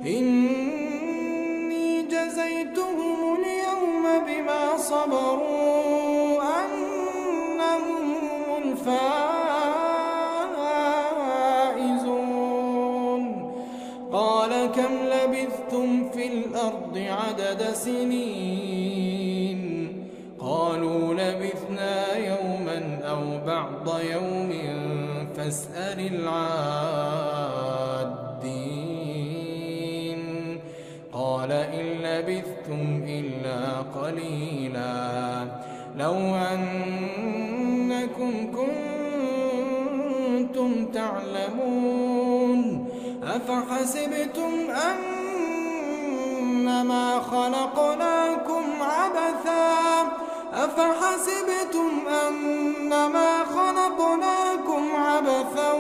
إني جزيتهم اليوم بما صبروا أنهم الفائزون. قال كم لبثتم في الأرض عدد سنين؟ قالوا لبثنا يوما أو بعض يوم فاسأل العادين. قال إن لبثتم إلا قليلا لو أنكم كنتم تعلمون. أفحسبتم أنما خلقناكم عبثا